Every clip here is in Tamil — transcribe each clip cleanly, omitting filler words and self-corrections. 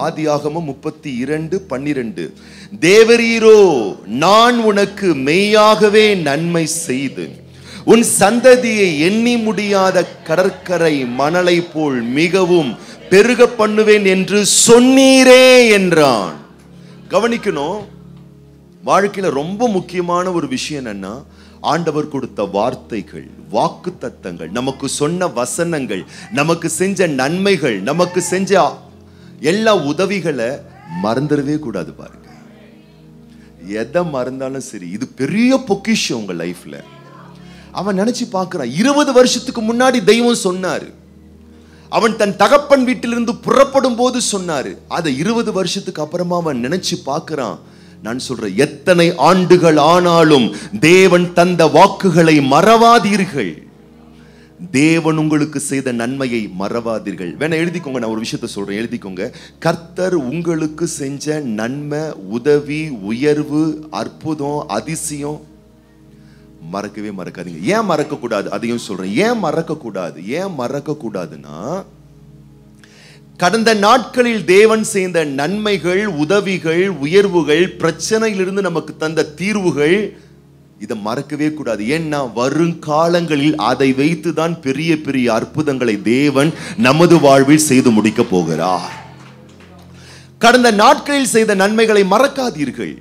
ஆதியாகமம் 32:12. தேவரீரோ நான் உனக்கு மெய்யாகவே நன்மை செய்து உன் சந்ததியை எண்ணி முடியாத கடற்கரை மணலை போல் மிகவும் பெருக பண்ணுவேன் என்று சொன்னீரே என்றான். கவனிக்கணும், வாழ்க்கையில ரொம்ப முக்கியமான ஒரு விஷயம் என்னன்னா, ஆண்டவர் கொடுத்த வார்த்தைகள், வாக்கு தத்தங்கள், நமக்கு சொன்ன வசனங்கள், நமக்கு செஞ்ச நன்மைகள், நமக்கு செஞ்ச எல்லா உதவிகளை மறந்துடவே கூடாது. பாருங்க, எதை மறந்தாலும் சரி, இது பெரிய பொக்கிஷம் உங்க லைஃப்ல. அவன் நினைச்சு பார்க்கிறான், 20 வருஷத்துக்கு முன்னாடி தெய்வம் சொன்னாரு, அவன் தன் தகப்பன் வீட்டிலிருந்து புறப்படும் போது சொன்னாரு. அதை 20 வருஷத்துக்கு அப்புறமா அவன் நினைச்சு பார்க்கிறான். நான் சொல்றேன், எத்தனை ஆண்டுகள் ஆனாலும் தேவன் தந்த வாக்குகளை மறவாதீர்கள். தேவன் உங்களுக்கு செய்த நன்மையை மறவாதீர்கள். வேணா எழுதிக்கோங்க, நான் ஒரு விஷயத்த சொல்றேன், எழுதிக்கோங்க. கர்த்தர் உங்களுக்கு செஞ்ச நன்மை, உதவி, உயர்வு, அற்புதம், அதிசயம் மறக்கவே மறக்காதீங்க. ஏன் மறக்க கூடாது அதையும் சொல்றேன். ஏன் மறக்க கூடாது? ஏன் மறக்க கூடாதுன்னா, கடந்த நாட்களில் தேவன் செய்த நன்மைகள், உதவிகள், உயர்வுகள், பிரச்சனையிலிருந்து நமக்கு தந்த தீர்வுகள், இதை மறக்கவே கூடாது. ஏன்னா வருங்காலங்களில் அதை வைத்துதான் பெரிய பெரிய அற்புதங்களை தேவன் நமது வாழ்வில் செய்து முடிக்க போகிறார். கடந்த நாட்களில் செய்த நன்மைகளை மறக்காதீர்கள்.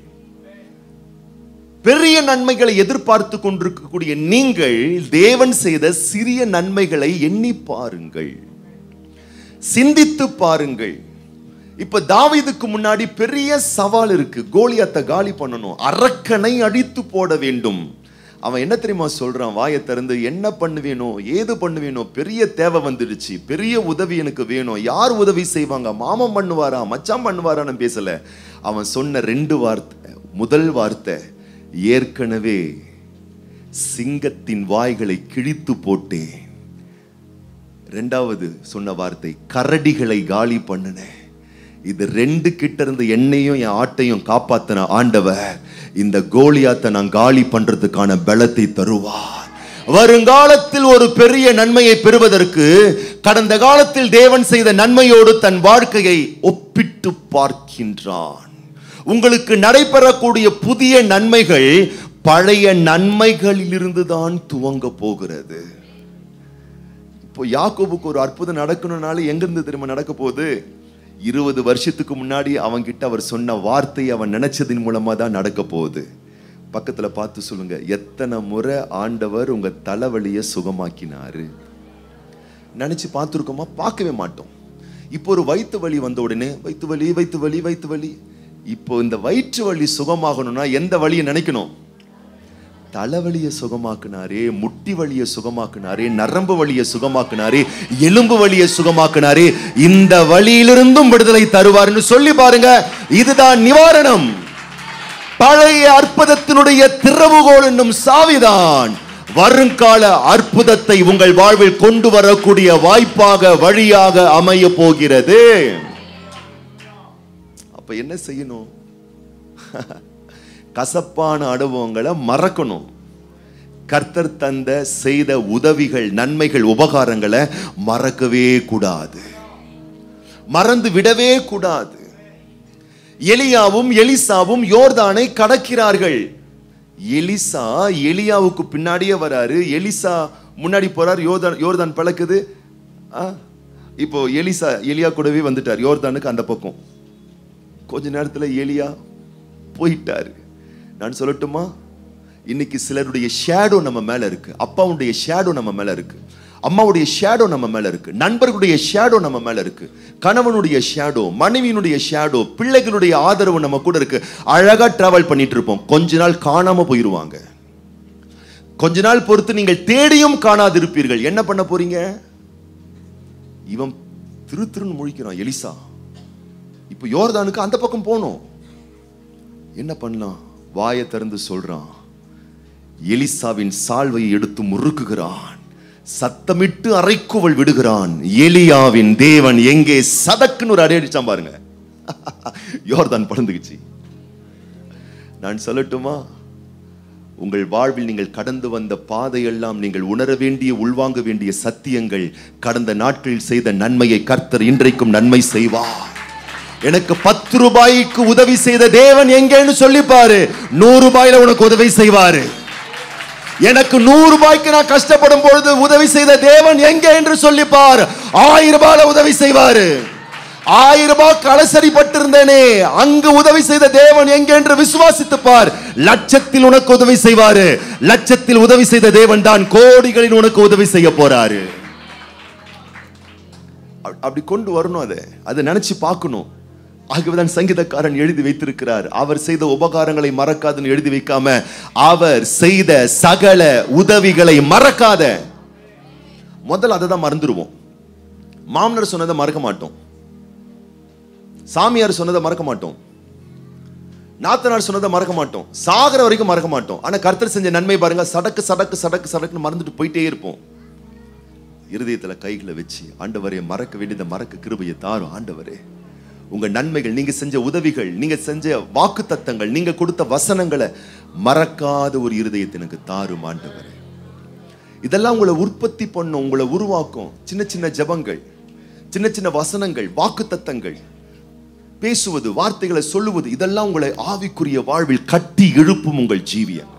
பெரிய நன்மைகளை எதிர்பார்த்து கொண்டிருக்கக்கூடிய நீங்கள் தேவன் செய்த சிறிய நன்மைகளை எண்ணி பாருங்கள், சிந்தித்து பாருங்கள். இப்ப தாவீதுக்கு முன்னாடி பெரிய சவால் இருக்கு. கோலியாத்தை காலி பண்ணணும், அரக்கனை அடித்து போட வேண்டும். அவன் என்ன தெரியுமா சொல்றான்? வாயை திறந்து, என்ன பண்ணுவேனோ, ஏது பண்ணுவேனோ, பெரிய தேவை வந்துடுச்சு, பெரிய உதவி எனக்கு வேணும். யார் உதவி செய்வாங்க? மாமன் பண்ணுவாரா, மச்சான் பண்ணுவாரான்னு பேசல. அவன் சொன்ன 2 வார்த்தை. முதல் வார்த்தை, ஏற்கனவே சிங்கத்தின் வாய்களை கிழித்து போட்டேன். 2வது சொன்ன வார்த்தை, கரடிகளை காலி பண்ணின. இது 2 கிட்ட இருந்து என்னையும் என் ஆட்டையும் காப்பாத்தின ஆண்டவர் இந்த கோலியாத்தை நான் காலி பண்றதுக்கான பலத்தை தருவார். வருங்காலத்தில் ஒரு பெரிய நன்மையை பெறுவதற்கு கடந்த காலத்தில் தேவன் செய்த நன்மையோடு தன் வாழ்க்கையை ஒப்பிட்டு பார்க்கின்றான். உங்களுக்கு நடைபெறக்கூடிய புதிய நன்மைகள் பழைய நன்மைகளிலிருந்து தான் துவங்க போகிறது. இப்போ யாக்கோபுக்கு ஒரு அற்புதம் நடக்கணும்னால எங்கிருந்து திரும்ப நடக்க போகுது? 20 வருஷத்துக்கு முன்னாடி அவன்கிட்ட அவர் சொன்ன வார்த்தை அவன் நினைச்சதின் மூலமா தான் நடக்க போகுது. பக்கத்துல பார்த்து சொல்லுங்க, எத்தனை முறை ஆண்டவர் உங்க தலைவலியை சுகமாக்கினாரு? நினைச்சு பார்த்துருக்கோமா? பார்க்கவே மாட்டோம். இப்போ ஒரு வயிற்று வலி வந்த உடனே வயிற்று வலி, வயிற்று வலி, வயிற்று வலி. இப்போ இந்த வயிற்று வலி சுகமாகணும்னா எந்த வலியை நினைக்கணும்? தலைவலியை சுகமாக்குனாரே, முட்டி வலியை சுகமாக்குனாரே, நரம்பு வலியை சுகமாக்குனாரே, எலும்பு வலியை சுகமாக்குனாரே, இந்த வலியிலிருந்தும் விடுதலை தருவார்னு சொல்லி பாருங்க. இதுதான் நிவாரணம். பழைய அற்புதத்தினுடைய திறவுகோல் என்னும் சாவிதான் வருங்கால அற்புதத்தை உங்கள் வாழ்வில் கொண்டு வரக்கூடிய வாய்ப்பாக, வழியாக அமைய போகிறது. அப்ப என்ன செய்யணும்? கசப்பான அனுபவங்களை மறக்கணும். கர்த்தர் தந்த செய்த உதவிகள், நன்மைகள், உபகாரங்களை மறக்கவே கூடாது, மறந்து விடவே கூடாது. எலியாவும் எலிசாவும் யோர்தானை கடக்கிறார்கள். எலிசா எலியாவுக்கு பின்னாடியே வராரு, எலிசா முன்னாடி போறார். யோர்தான் பழக்குது. இப்போ எலியா கூடவே வந்துட்டார் யோர்தானுக்கு அந்த பக்கம். கொஞ்ச நேரத்துல எலியா போயிட்டாரு. நான் சொல்லட்டுமா, இன்னைக்கு சிலருடைய ஷேடோ நம்ம மேல இருக்கு. அப்பாவுடைய ஷேடோ நம்ம மேல இருக்கு, அம்மாவுடைய ஷேடோ நம்ம மேல இருக்கு, நண்பர்களுடைய ஷேடோ நம்ம மேல இருக்கு, கணவனுடைய ஷேடோ, மனைவியினுடைய ஷேடோ, பிள்ளைகளுடைய ஆதரவு நம்ம கூட இருக்கு. அழகா டிராவல் பண்ணிட்டு இருப்போம், கொஞ்ச நாள் காணாம போயிருவாங்க. கொஞ்ச நாள் பொறுத்து நீங்கள் தேடியும் காணாதிருப்பீர்கள். என்ன பண்ண போறீங்க? இவன் திருன்னு முழிக்கிறான் எலிசா. இப்போ யோர்தானுக்கு அந்த பக்கம் போனோம். என்ன பண்ணலாம்? வாயை திறந்து சொல்றான். எலிசாவின் சால்வையை எடுத்து முறுக்குகிறான், சத்தமிட்டு அறைக்குவல் விடுகிறான். எலியாவின் தேவன் எங்கே? சதக்குன்னு ஒரு அடி அடிச்சான் பாருங்க. யோர்தான் பறந்துக்குச்சு. நான் சொல்லட்டுமா, உங்கள் வாழ்வில் நீங்கள் கடந்து வந்த பாதையெல்லாம் நீங்கள் உணர வேண்டிய, உள்வாங்க வேண்டிய சத்தியங்கள். கடந்த நாட்களில் செய்த நன்மையை கர்த்தர் இன்றைக்கும் நன்மை செய்வார். எனக்கு 10 ரூபாய்க்கு உதவி செய்த தேவன் எங்கேன்னு சொல்லி பாரு, 100 ரூபாயில உனக்கு உதவி செய்வாரு. எனக்கு 100 ரூபாய்க்கு நான் கஷ்டப்படும் பொழுது உதவி செய்த தேவன் எங்க என்று சொல்லி பார், 1000 ரூபாயில உதவி செய்வாரு. 1000 ரூபாய் கலசரிப்பட்டு இருந்தேனே, அங்கு உதவி செய்த தேவன் எங்க என்று விசுவாசித்து பார், லட்சத்தில் உனக்கு உதவி செய்வாரு. லட்சத்தில் உதவி செய்த தேவன் தான் கோடிகளில் உனக்கு உதவி செய்ய போறாரு. அப்படி கொண்டு வரணும், அதை நினைச்சு பார்க்கணும். ஆகவேதான் சங்கீதக்காரன் எழுதி வைத்திருக்கிறார், அவர் செய்த உபகாரங்களை மறக்காதுன்னு எழுதி வைக்காம, அவர் செய்த சகல உதவிகளை மறக்காத. முதல்ல அதை தான் மறந்துடுவோம். மாமனார் சொன்னதை மறக்க மாட்டோம், சாமியார் சொன்னதை மறக்க மாட்டோம், நாத்தனார் சொன்னதை மறக்க மாட்டோம், சாகர வரைக்கும் மறக்க மாட்டோம். ஆனா கர்த்தர் செஞ்ச நன்மை பாருங்க, சடக்கு சடக்கு சடக்கு சடக்குன்னு மறந்துட்டு போயிட்டே இருப்போம். இருதயத்துல கைகளை வச்சு, ஆண்டவரே மறக்க வேண்டியதை மறக்க கிருபையை தாரும். ஆண்டவரே உங்க நன்மைகள், நீங்க செஞ்ச உதவிகள், நீங்க செஞ்ச வாக்கு தத்தங்கள், நீங்க கொடுத்த வசனங்களை மறக்காத ஒரு இருதயத்தை எனக்கு தாரும் ஆண்டவரே. இதெல்லாம் உங்களை உற்பத்தி பண்ணும், உங்களை உருவாக்கும். சின்ன சின்ன ஜெபங்கள், சின்ன சின்ன வசனங்கள், வாக்கு தத்தங்கள், பேசுவது, வார்த்தைகளை சொல்லுவது, இதெல்லாம் உங்களை ஆவிக்குரிய வாழ்வில் கட்டி எழுப்பும் உங்கள் ஜீவியம்.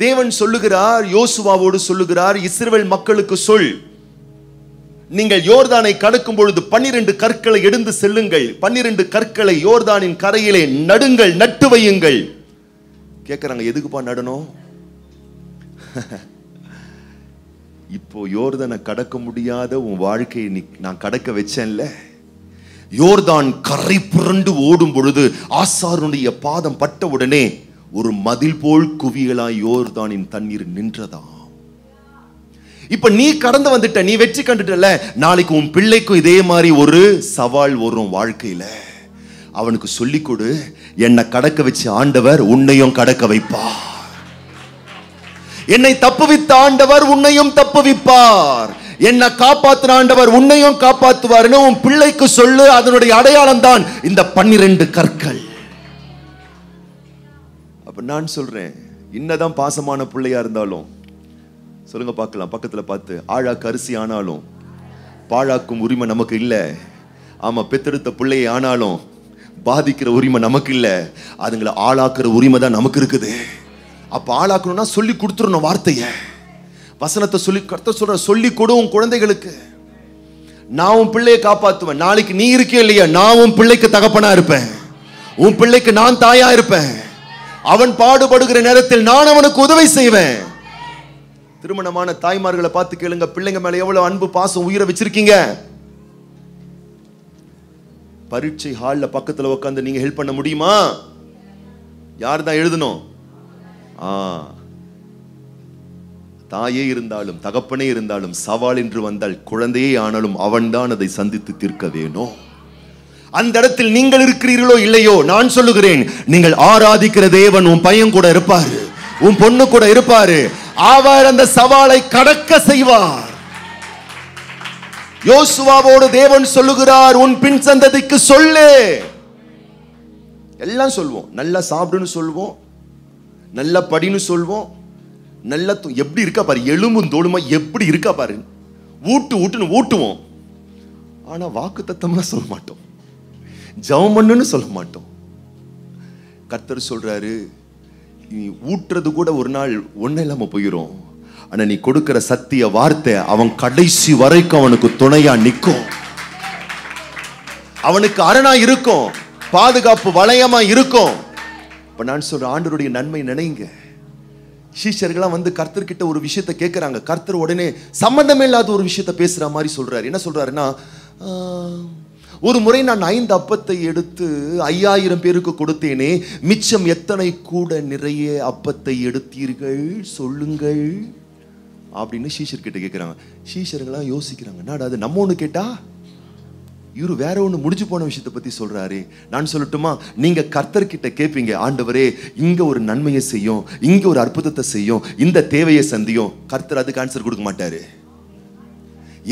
தேவன் சொல்லுகிறார், யோசுவாவோடு சொல்லுகிறார், இஸ்ரவேல் மக்களுக்கு சொல், நீங்கள் யோர்தானை கடக்கும் பொழுது 12 கற்களை எடுத்து செல்லுங்கள், 12 கற்களை யோர்தானின் கரையிலே நடுங்கள், நட்டு வையுங்கள். கேட்கறாங்க, எதுக்குப்பா நடணும்? இப்போ யோர்தானை கடக்க முடியாத உன் வாழ்க்கையை நான் கடக்க வச்சேன்ல. யோர்தான் கரை புரண்டு ஓடும் பொழுது ஆசாரனுடைய பாதம் பட்ட உடனே ஒரு மதில் போல் குவியலாய் யோர்தானின் தண்ணீர் நின்றதா. இப்ப நீ கடந்து வந்துட்ட, நீ வெற்றி கண்டுட்டல. நாளைக்கு உன் பிள்ளைக்கும் இதே மாதிரி ஒரு சவால் வரும் வாழ்க்கையில. அவனுக்கு சொல்லிக் கொடு, என்னை கடக்க வச்சு ஆண்டவர் உன்னையும் கடக்க வைப்பார். என்னை தப்புவித்த ஆண்டவர் உன்னையும் தப்புவிப்பார். என்னை காப்பாத்தின ஆண்டவர் உன்னையும் காப்பாத்துவார். உன் பிள்ளைக்கு சொல்லு, அதனுடைய அடையாளம் தான் இந்த 12 கற்கள். அப்ப நான் சொல்றேன், இன்னதான் பாசமான பிள்ளையா இருந்தாலும் சொல்லுங்க பார்க்கலாம், பக்கத்துல பார்த்து, ஆழாக்கு அரிசி ஆனாலும் பாழாக்கும் உரிமை நமக்கு இல்ல. ஆமா, பெத்தெடுத்த பிள்ளையை ஆனாலும் பாதிக்கிற உரிமை நமக்கு இல்ல, அதுங்களை ஆளாக்குற உரிமை தான் நமக்கு இருக்குது. அப்ப ஆளாக்கணும்னா சொல்லி கொடுத்துடணும், வார்த்தைய வசனத்தை சொல்லி, கர்த்தர் சொல்ற சொல்லி கொடு உன் குழந்தைகளுக்கு. நான் உன் பிள்ளையை காப்பாத்துவேன். நாளைக்கு நீ இருக்கியோ இல்லையா, நான் உன் பிள்ளைக்கு தகப்பனா இருப்பேன், உன் பிள்ளைக்கு நான் தாயா இருப்பேன். அவன் பாடுபடுகிற நேரத்தில் நான் அவனுக்கு உதவி செய்வேன். திருமணமான தாய்மார்களை பார்த்து கேளுங்க, பிள்ளைங்க மேல எவ்வளவு அன்பு பாசம் உயிரை வச்சிருக்கீங்க. பரீட்சை ஹால்ல பக்கத்துல உட்கார்ந்து நீங்க ஹெல்ப் பண்ண முடியுமா? யார் தான் எழுதணும்? தாயே இருந்தாலும் தகப்பனே இருந்தாலும் சவால் என்று வந்தால், குழந்தையே ஆனாலும் அவன்தான் அதை சந்தித்து தீர்க்க வேணும். அந்த இடத்தில் நீங்கள் இருக்கிறீர்களோ இல்லையோ, நான் சொல்லுகிறேன், நீங்கள் ஆராதிக்கிற தேவன் உன் பையன் கூட இருப்பாரு, உன் பொண்ணு கூட இருப்பாரு. அவர் அந்த சவாலை கடக்க செய்வார். யோசுவாவோடு தேவன் சொல்லுகிறார், உன் பின் சந்ததிக்கு சொல்லு. எல்லாம் சொல்வோம், நல்லா சாப்பிடுன்னு சொல்வோம், நல்லா படின்னு சொல்வோம், நல்லா எப்படி இருக்கா பாரு, எலும்பும் தோளுமா எப்படி இருக்கா பாரு, ஊட்டுன்னு ஊட்டுவோம். ஆனா வாக்கு தத்தம்லாம் சொல்ல மாட்டோம், ஜெபம் பண்ணுன்னு சொல்ல மாட்டோம். கர்த்தர் சொல்றாரு, நீ ஊட்டுறது கூட ஒரு நாள் ஒன்னும் இல்லாம போயிடும். ஆனா நீ கொடுக்கிற சத்திய வார்த்தை அவன் கடைசி வரைக்கும் அவனுக்கு துணையா நிற்கும், அவனுக்கு அரணா இருக்கும், பாதுகாப்பு வளையமா இருக்கும். இப்ப நான் சொல்றேன், ஆண்டவருடைய நன்மை நினைங்க. சீஷர்கள்லாம் வந்து கர்த்தர்கிட்ட ஒரு விஷயத்தை கேட்கிறாங்க. கர்த்தர் உடனே சம்பந்தமே இல்லாத ஒரு விஷயத்தை பேசுற மாதிரி சொல்றாரு. என்ன சொல்றாருன்னா, ஒரு முறை நான் 5 அப்பத்தை எடுத்து 5000 பேருக்கு கொடுத்தேனே, மிச்சம் எத்தனை கூட நிறைய அப்பத்தை எடுத்தீர்கள் சொல்லுங்கள் அப்படின்னு சீஷர் கிட்ட கேட்கிறாங்க. சீஷர்கள்லாம் யோசிக்கிறாங்க, என்னடா அது நம்ம ஒண்ணு கேட்டா இவரு வேற ஒண்ணு முடிஞ்சு போன விஷயத்தை பத்தி சொல்றாரு. நான் சொல்லட்டுமா, நீங்க கர்த்தர் கிட்ட கேட்பீங்க, ஆண்டவரே இங்க ஒரு நன்மையை செய்யும், இங்க ஒரு அற்புதத்தை செய்யும், இந்த தேவையை சந்தியும். கர்த்தர் அதுக்கு ஆன்சர் கொடுக்க மாட்டாரு.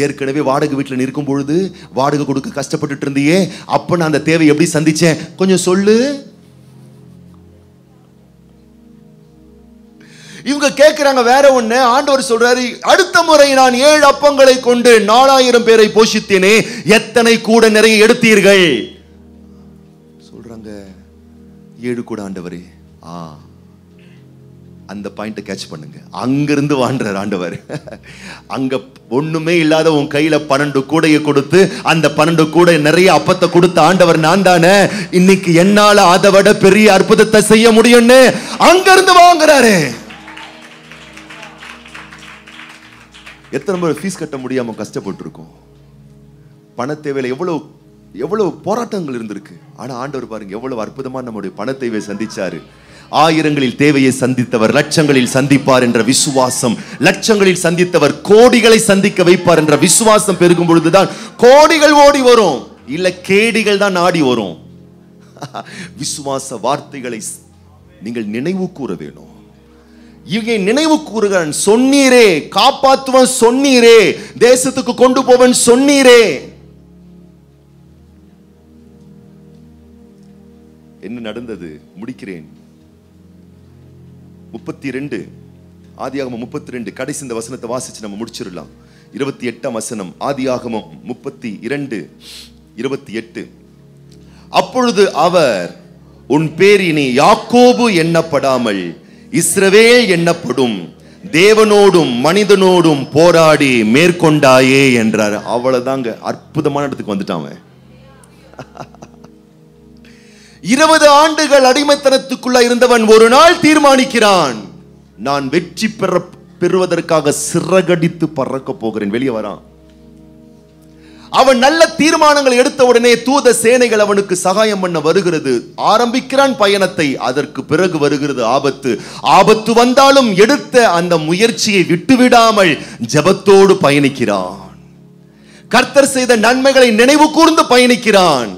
ஏற்கனவே வாடகை வீட்டில் இருக்கும் பொழுது வாடகை கொடுக்க கஷ்டப்பட்டு இருந்தியே, அப்ப நான் அந்த தேவை எப்படி சந்திச்சேன் கொஞ்சம் சொல்லு. இவங்க கேட்கிறாங்க வேற ஒண்ணு. ஆண்டவர் சொல்றாரு, அடுத்த முறை நான் 7 அப்பங்களை கொண்டு 4000 பேரை போஷித்தேனே, எத்தனை எத்தனை கூட நிறைய எடுத்தீர்கள்? சொல்றாங்க 7 கூட ஆண்டவரே. அந்த பாயிண்ட கேட்ச் பண்ணுங்க. அங்கிருந்து வாழ்றார் ஆண்டவர். அங்க ஒண்ணுமே இல்லாத உன் கையில 12 கூடையை கொடுத்து அந்த 12 கூடை நிறைய அப்பத்தை கொடுத்த ஆண்டவர் நான் தானே. இன்னைக்கு என்னால அதை விட பெரிய அற்புதத்தை செய்ய முடியும்னு அங்கிருந்து வாங்குறாரு. எத்தனை பேர் ஃபீஸ் கட்ட முடியாம கஷ்டப்பட்டு இருக்கோம். பண தேவையில எவ்வளவு போராட்டங்கள் இருந்திருக்கு. ஆனா ஆண்டவர் பாருங்க எவ்வளவு அற்புதமா நம்முடைய பண தேவையை சந்திச்சாரு. ஆயிரங்களில் தேவையை சந்தித்தவர் லட்சங்களில் சந்திப்பார் என்ற விசுவாசம், லட்சங்களில் சந்தித்தவர் கோடிகளை சந்திக்க வைப்பார் என்ற விசுவாசம் பெருகும் பொழுதுதான் கோடிகள் ஓடி வரும், இல்ல கேடிகள் தான் நாடி வரும். விசுவாச வார்த்தைகளை நீங்கள் நினைவு கூற வேணும். இவங்க நினைவு கூறுகிறான். சொன்னீரே, காப்பாற்றுவன் சொன்னீரே, தேசத்துக்கு கொண்டு போவன் சொன்னீரே. என்ன நடந்தது? முடிக்கிறேன். 32 ஆதியாகமம் 32 கடைசி இந்த வசனத்தை வாசிச்சு நம்ம முடிச்சிடலாம். 28ஆம் வசனம் ஆதியாகமம் 32:28. அப்பொழுது அவர் உன் பேர் இனி யாக்கோபு எண்ணப்படாமல் இஸ்ரவேல் எண்ணப்படும், தேவனோடும் மனிதனோடும் போராடி மேற்கொண்டாயே என்றார். அவ்வளவுதாங்க, அற்புதமான இடத்துக்கு வந்துட்டான். 20 ஆண்டுகள் அடிமைத்தனத்துக்குள்ள இருந்தவன் ஒரு நாள் தீர்மானிக்கிறான், நான் வெற்றி பெறுவதற்காக சிறகடித்து பறக்க போகிறேன். வெளியே வரான். அவன் நல்ல தீர்மானங்கள் எடுத்த உடனே தூத சேனைகள் அவனுக்கு சகாயம் பண்ண வருகிறது. ஆரம்பிக்கிறான் பயணத்தை. அதற்கு பிறகு வருகிறது ஆபத்து. ஆபத்து வந்தாலும் எடுத்த அந்த முயற்சியை விட்டுவிடாமல் ஜெபத்தோடு பயணிக்கிறான். கர்த்தர் செய்த நன்மைகளை நினைவு கூர்ந்து பயணிக்கிறான்.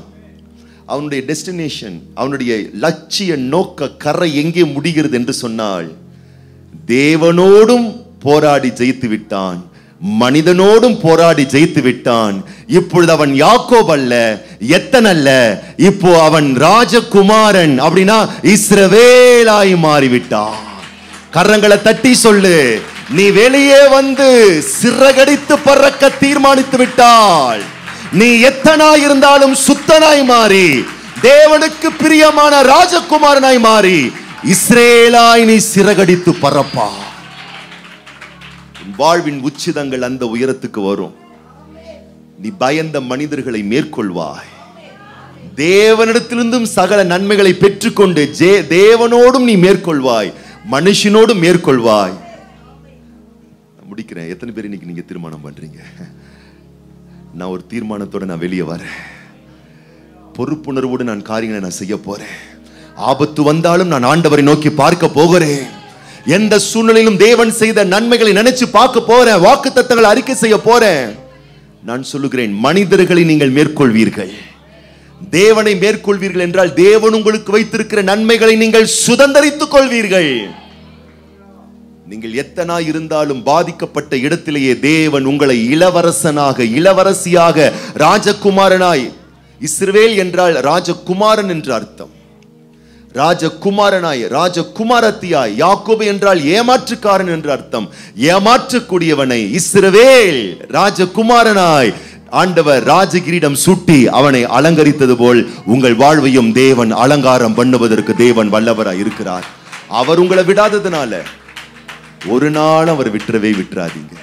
அவனுடைய டெஸ்டினேஷன், அவனுடைய லட்சிய நோக்க கரை எங்கே முடிகிறது என்று சொன்னால், தேவனோடும் போராடி ஜெயித்து விட்டான், மனிதனோடும் போராடி ஜெயித்து விட்டான். இப்பொழுது அவன் யாக்கோப் அல்ல, எத்தனல்ல, இப்போ அவன் ராஜகுமாரன், அப்படின்னா இஸ்ரவேலாய் மாறிவிட்டான். கரங்களை தட்டி சொல்லு, நீ வெளியே வந்து சிறகடித்து பறக்க தீர்மானித்து விட்டால், நீ எத்தனாய் இருந்தாலும் சுத்தனாய் மாறி, தேவனுக்கு பிரியமான ராஜகுமாரனாய் மாறி, இஸ்ரேலாய் நீ சிறகடித்து பறப்பா. வாழ்வின் உச்சிதங்கள் அந்த உயரத்துக்கு வரும். நீ பயந்த மனிதர்களை மேற்கொள்வாய். தேவனிடத்திலிருந்தும் சகல நன்மைகளை பெற்றுக்கொண்டு தேவனோடும் நீ மேற்கொள்வாய், மனுஷனோடும் மேற்கொள்வாய். முடிக்கிறேன். எத்தனை பேர் இன்னைக்கு நீங்க தீர்மானம் பண்றீங்க? நான் ஒரு தீர்மானத்தோட நான் வெளியே வரேன். பொறுப்புணர்வோடு நான் காரியங்களை நான் செய்ய போறேன். ஆபத்து வந்தாலும் நான் ஆண்டவரை நோக்கி பார்க்க போகிறேன். எந்த சூழ்நிலையிலும் தேவன் செய்த நன்மைகளை நினைச்சு பார்க்க போறேன். வாக்குத்தத்தங்களை அறிக்கை செய்ய போறேன். நான் சொல்லுகிறேன், மனிதர்களை நீங்கள் மேற்கொள்வீர்கள், தேவனை மேற்கொள்வீர்கள் என்றால் தேவன் உங்களுக்கு வைத்திருக்கிற நன்மைகளை நீங்கள் சுதந்தரித்துக் கொள்வீர்கள். நீங்கள் எத்தனாய் இருந்தாலும் பாதிக்கப்பட்ட இடத்திலேயே தேவன் உங்களை இளவரசனாக, இளவரசியாக, ராஜகுமாரனாய், இஸ்ரவேல் என்றால் ராஜகுமாரன் என்று அர்த்தம், ராஜகுமாரனாய், ராஜகுமாரத்தியாய், யாக்கோபு என்றால் ஏமாற்றுக்காரன் என்று அர்த்தம், ஏமாற்றக்கூடியவனை இஸ்ரவேல் ராஜகுமாரனாய் ஆண்டவர் ராஜகிரீடம் சூட்டி அவனை அலங்கரித்தது போல் உங்கள் வாழ்வையும் தேவன் அலங்காரம் பண்ணுவதற்கு தேவன் வல்லவராய் இருக்கிறார். அவர் உங்களை விடாததுனால ஒரு நாள் அவர் விட்டுறவே விட்டுறாதீங்க.